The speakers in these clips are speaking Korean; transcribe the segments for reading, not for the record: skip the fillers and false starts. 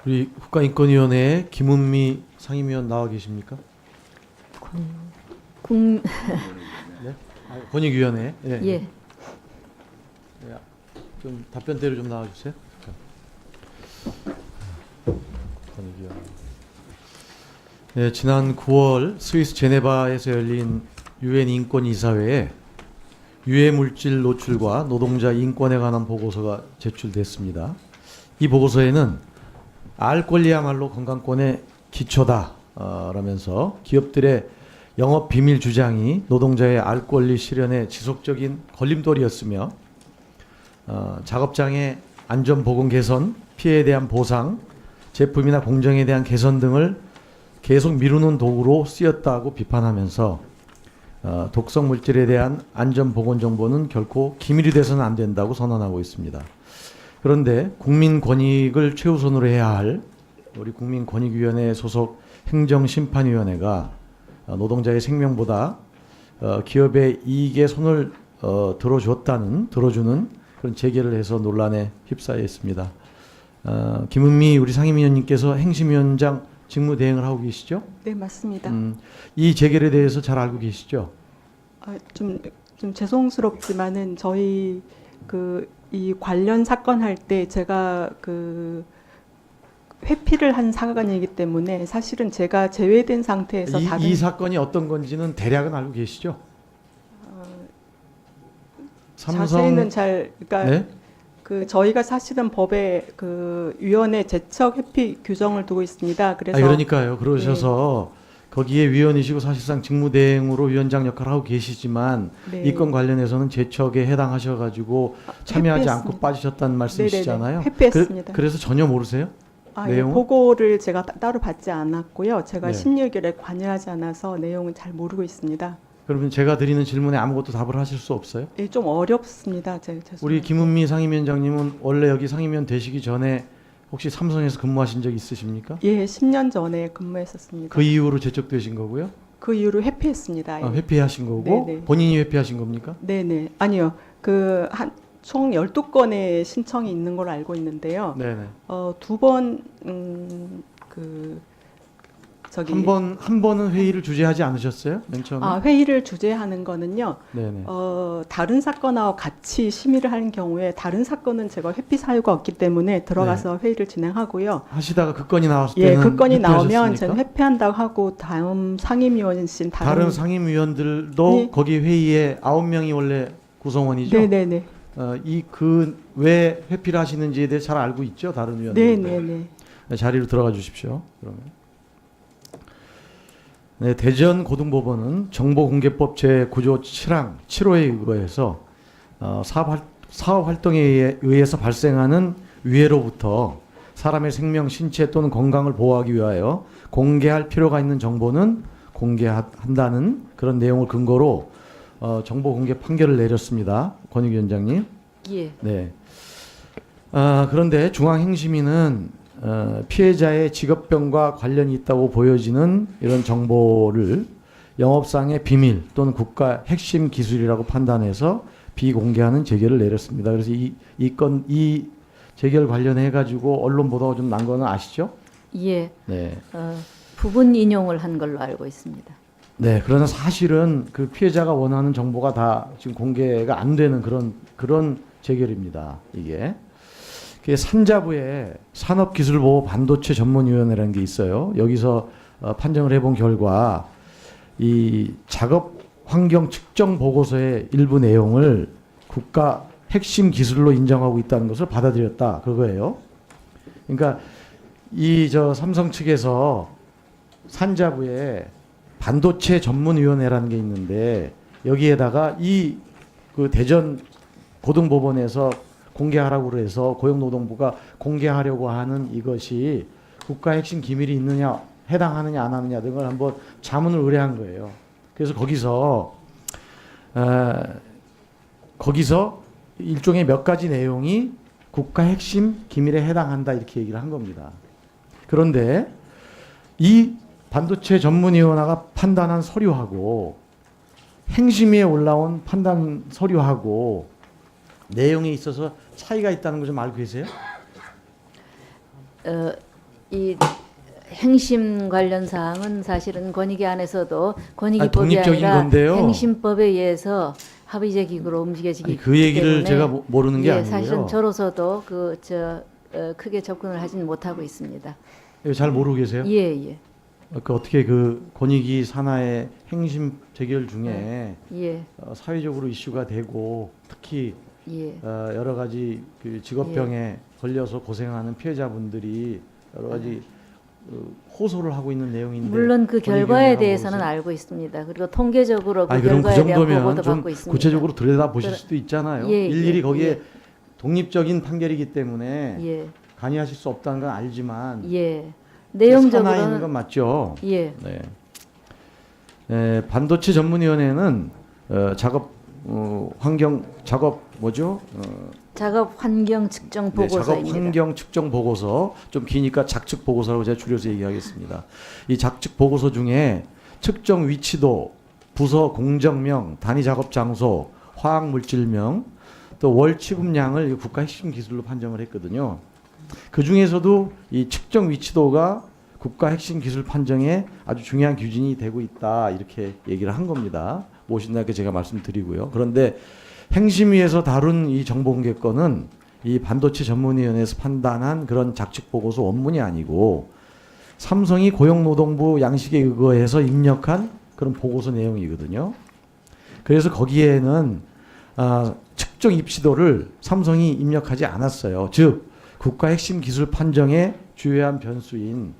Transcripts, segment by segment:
우리 국가인권위원회에 김은미 상임위원 나와 계십니까? 국 네? 권익위원회. 예. 예. 예. 좀 답변대로 좀 나와 주세요. 권익위원회. 네, 지난 9월 스위스 제네바에서 열린 유엔 인권 이사회에 유해 물질 노출과 노동자 인권에 관한 보고서가 제출됐습니다. 이 보고서에는 알 권리야말로 건강권의 기초다 라면서 기업들의 영업 비밀 주장이 노동자의 알 권리 실현에 지속적인 걸림돌이었으며 작업장의 안전 보건 개선, 피해에 대한 보상, 제품이나 공정에 대한 개선 등을 계속 미루는 도구로 쓰였다고 비판하면서 독성 물질에 대한 안전 보건 정보는 결코 기밀이 돼서는 안 된다고 선언하고 있습니다. 그런데 국민 권익을 최우선으로 해야 할 우리 국민권익위원회 소속 행정심판위원회가 노동자의 생명보다 기업의 이익에 손을 들어주는 그런 제기를 해서 논란에 휩싸여 있습니다. 김은미 우리 상임위원님께서 행심위원장 직무 대행을 하고 계시죠? 네, 맞습니다. 이 재결에 대해서 잘 알고 계시죠? 좀 죄송스럽지만은 저희 이 관련 사건 할 때 제가 회피를 한 사건이기 때문에 사실은 제가 제외된 상태에서 이 사건이 어떤 건지는 대략은 알고 계시죠? 자세히는 잘 그러니까 네? 저희가 사실은 법에 위원회 제척 회피 규정을 두고 있습니다. 그래서 그러니까요. 그러셔서 거기에 위원이시고 사실상 직무대행으로 위원장 역할을 하고 계시지만 네. 이 건 관련해서는 제척에 해당하셔가지고 참여하지 회피했습니다. 않고 빠지셨다는 말씀이시잖아요. 네네네. 회피했습니다. 그래서 전혀 모르세요? 예, 내용은? 보고를 제가 따로 받지 않았고요. 제가 네. 심의결에 관여하지 않아서 내용은 잘 모르고 있습니다. 그러면 제가 드리는 질문에 아무것도 답을 하실 수 없어요? 예, 좀 어렵습니다. 죄송합니다. 우리 김은미 상임위원장님은 원래 여기 상임위원 되시기 전에 혹시 삼성에서 근무하신 적 있으십니까? 예, 10년 전에 근무했었습니다. 그 이후로 제척되신 거고요? 그 이후로 회피했습니다. 예. 회피하신 거고 네네. 본인이 회피하신 겁니까? 네네. 아니요. 총 12건의 신청이 있는 걸로 알고 있는데요. 네네. 두 번, 한 번은 회의를 주재하지 않으셨어요? 맨 처음에? 회의를 주재하는 거는요. 네네. 다른 사건하고 같이 심의를 하는 경우에 다른 사건은 제가 회피 사유가 없기 때문에 들어가서 회의를 진행하고요. 하시다가 그 건이 나왔을 예, 때는 그 건이 나오면 회피하셨습니까? 저는 회피한다고 하고 다음 상임위원이신 다른 상임위원들도 거기 회의에 9명이 원래 구성원이죠? 네네네. 왜 회피를 하시는지에 대해 잘 알고 있죠? 다른 위원들. 네네네. 자리로 들어가 주십시오. 그러면. 네, 대전 고등법원은 정보공개법 제9조 7항 7호에 의거해서 사업 활동에 의해서 발생하는 위해로부터 사람의 생명, 신체 또는 건강을 보호하기 위하여 공개할 필요가 있는 정보는 공개한다는 그런 내용을 근거로 정보공개 판결을 내렸습니다. 권익위원장님. 예. 네. 그런데 중앙행심위는 피해자의 직업병과 관련이 있다고 보여지는 이런 정보를 영업상의 비밀 또는 국가 핵심 기술이라고 판단해서 비공개하는 재결을 내렸습니다. 그래서 이 재결 관련해 가지고 언론 보도가 좀 난 거는 아시죠? 예. 네. 부분 인용을 한 걸로 알고 있습니다. 네. 그러나 사실은 그 피해자가 원하는 정보가 다 지금 공개가 안 되는 그런 재결입니다. 이게. 산자부에 산업기술보호 반도체 전문위원회라는 게 있어요. 여기서 판정을 해본 결과 이 작업 환경 측정 보고서의 일부 내용을 국가 핵심 기술로 인정하고 있다는 것을 받아들였다 그거예요. 그러니까 삼성 측에서 산자부에 반도체 전문위원회라는 게 있는데 여기에다가 그 대전 고등법원에서 공개하라고 그래서 고용노동부가 공개하려고 하는 이것이 국가 핵심 기밀이 있느냐, 해당하느냐 안 하느냐 등을 한번 자문을 의뢰한 거예요. 그래서 거기서 일종의 몇 가지 내용이 국가 핵심 기밀에 해당한다 이렇게 얘기를 한 겁니다. 그런데 이 반도체 전문위원회가 판단한 서류하고 행심위에 올라온 판단 서류하고 내용에 있어서 차이가 있다는 거 좀 알고 계세요? 이 행심 관련 사항은 사실은 권익위 안에서도 권익위법이 독립적인 아니라 건데요. 행심법에 의해서 합의제 기구로 움직여지기 그 얘기를 때문에 제가 모르는 게 예, 아니고요. 사실은 저로서도 크게 접근을 하지는 못하고 있습니다. 이거 잘 모르고 계세요? 예, 예, 그 어떻게 그 권익위 산하의 행심 재결 중에 예, 사회적으로 이슈가 되고 특히 예, 여러 가지 그 직업병에 걸려서 고생하는 피해자분들이 여러 가지 호소를 하고 있는 내용인데 물론 그 결과에 권익위원회가 대해서는 모르세요? 알고 있습니다. 그리고 통계적으로 그 아니, 그럼 그 결과에 대한 정도면 보고도 좀 받고 있습니다. 구체적으로 들여다 보실 그래- 수도 있잖아요. 예, 일일이 예, 거기에 예. 독립적인 판결이기 때문에 예, 간이하실 수 없다는 건 알지만 예, 산하에 있는 건 내용적으로는 맞죠. 예, 네. 반도체 전문위원회는 작업 뭐죠? 작업 환경 측정 네, 작업 보고서입니다. 환경 측정 보고서 좀 기니까 작측 보고서라고 제가 줄여서 얘기하겠습니다. 이 작측 보고서 중에 측정 위치도, 부서 공정명, 단위 작업 장소, 화학 물질명, 또 월 취급량을 이 국가 핵심 기술로 판정을 했거든요. 그 중에서도 이 측정 위치도가 국가 핵심 기술 판정에 아주 중요한 기준이 되고 있다 이렇게 얘기를 한 겁니다. 모신다게 제가 말씀드리고요. 그런데 행심위에서 다룬 이 정보공개권은 이 반도체 전문위원회에서 판단한 그런 작측 보고서 원문이 아니고 삼성이 고용노동부 양식에 의거해서 입력한 그런 보고서 내용이거든요. 그래서 거기에는 측정 입시도를 삼성이 입력하지 않았어요. 즉 국가 핵심 기술 판정의 주요한 변수인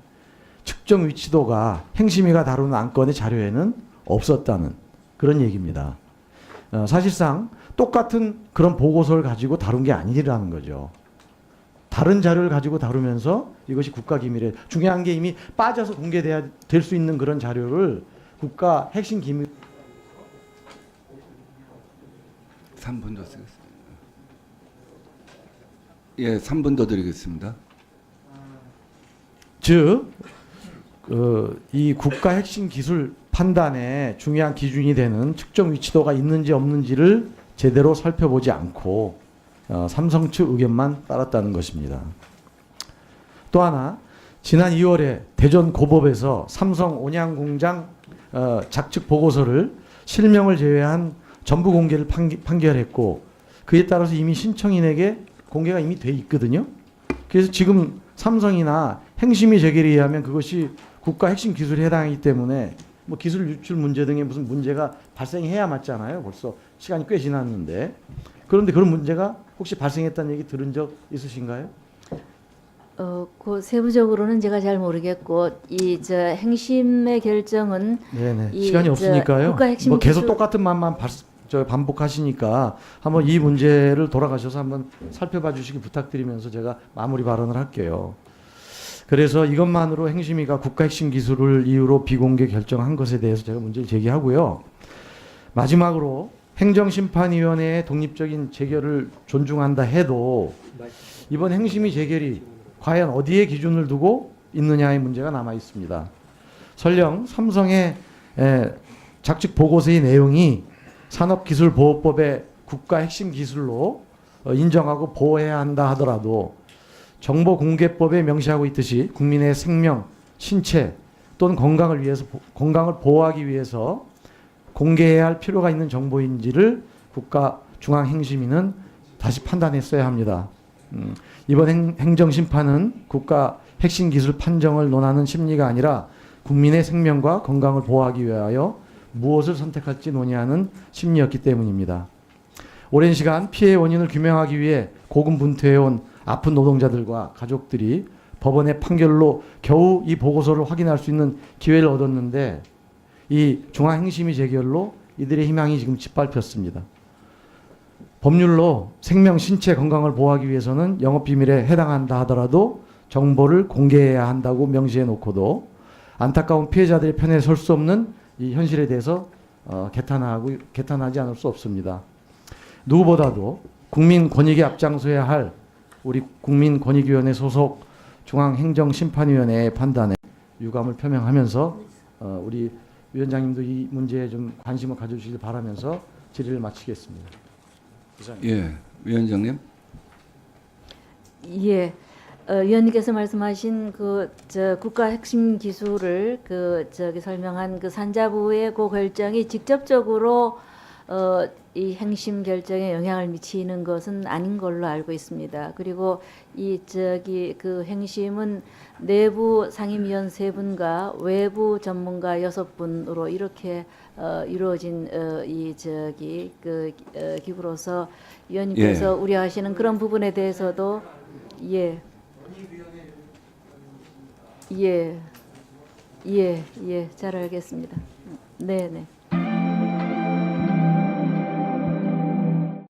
측정 위치도가 행심위가 다루는 안건의 자료에는 없었다는 그런 얘기입니다. 사실상 똑같은 그런 보고서를 가지고 다룬 게 아니라는 거죠. 다른 자료를 가지고 다루면서 이것이 국가기밀에 중요한 게 이미 빠져서 공개돼야 될 수 있는 그런 자료를 국가 핵심 기밀 3분 더 쓰겠습니다. 예, 3분 더 드리겠습니다. 즉, 이 국가 핵심 기술 판단에 중요한 기준이 되는 측정 위치도가 있는지 없는지를 제대로 살펴보지 않고 삼성 측 의견만 따랐다는 것입니다. 또 하나, 지난 2월에 대전 고법에서 삼성 온양공장 작측 보고서를 실명을 제외한 전부 공개를 판결했고 그에 따라서 이미 신청인에게 공개가 이미 돼 있거든요. 그래서 지금 삼성이나 행심위 재결에 의하면 그것이 국가 핵심 기술에 해당하기 때문에 뭐 기술 유출 문제 등의 무슨 문제가 발생해야 맞잖아요. 벌써 시간이 꽤 지났는데. 그런데 그런 문제가 혹시 발생했다는 얘기 들은 적 있으신가요? 그 세부적으로는 제가 잘 모르겠고 행심의 결정은 네네. 이 시간이 없으니까요. 국가 핵심 뭐 계속 기술- 똑같은 말만 반복하시니까 한번 이 문제를 돌아가셔서 한번 살펴봐 주시기 부탁드리면서 제가 마무리 발언을 할게요. 그래서 이것만으로 행심위가 국가 핵심 기술을 이유로 비공개 결정한 것에 대해서 제가 문제를 제기하고요. 마지막으로 행정심판위원회의 독립적인 재결을 존중한다 해도 이번 행심위 재결이 과연 어디에 기준을 두고 있느냐의 문제가 남아 있습니다. 설령 삼성의 작측 보고서의 내용이 산업기술보호법의 국가 핵심 기술로 인정하고 보호해야 한다 하더라도 정보공개법에 명시하고 있듯이 국민의 생명, 신체 또는 건강을 보호하기 위해서 공개해야 할 필요가 있는 정보인지를 국가 중앙행심위는 다시 판단했어야 합니다. 이번 행정심판은 국가 핵심 기술 판정을 논하는 심리가 아니라 국민의 생명과 건강을 보호하기 위하여 무엇을 선택할지 논의하는 심리였기 때문입니다. 오랜 시간 피해 원인을 규명하기 위해 고군분투해온 아픈 노동자들과 가족들이 법원의 판결로 겨우 이 보고서를 확인할 수 있는 기회를 얻었는데 이 중앙행심위 재결로 이들의 희망이 지금 짓밟혔습니다. 법률로 생명, 신체, 건강을 보호하기 위해서는 영업비밀에 해당한다 하더라도 정보를 공개해야 한다고 명시해 놓고도 안타까운 피해자들의 편에 설 수 없는 이 현실에 대해서 개탄하지 않을 수 없습니다. 누구보다도 국민 권익에 앞장서야 할 우리 국민권익위원회 소속 중앙행정심판위원회의 판단에 유감을 표명하면서 우리 위원장님도 이 문제에 좀 관심을 가져주시길 바라면서 질의를 마치겠습니다. 예, 위원장님. 예, 위원님께서 말씀하신 국가 핵심 기술을 설명한 그 산자부의 그 결정이 직접적으로 이 행심 결정에 영향을 미치는 것은 아닌 걸로 알고 있습니다. 그리고 그 행심은 내부 상임위원 3분과 외부 전문가 6분으로 이렇게 이루어진 기구로서 위원님께서 우려하시는 그런 부분에 대해서도 잘 알겠습니다. 네.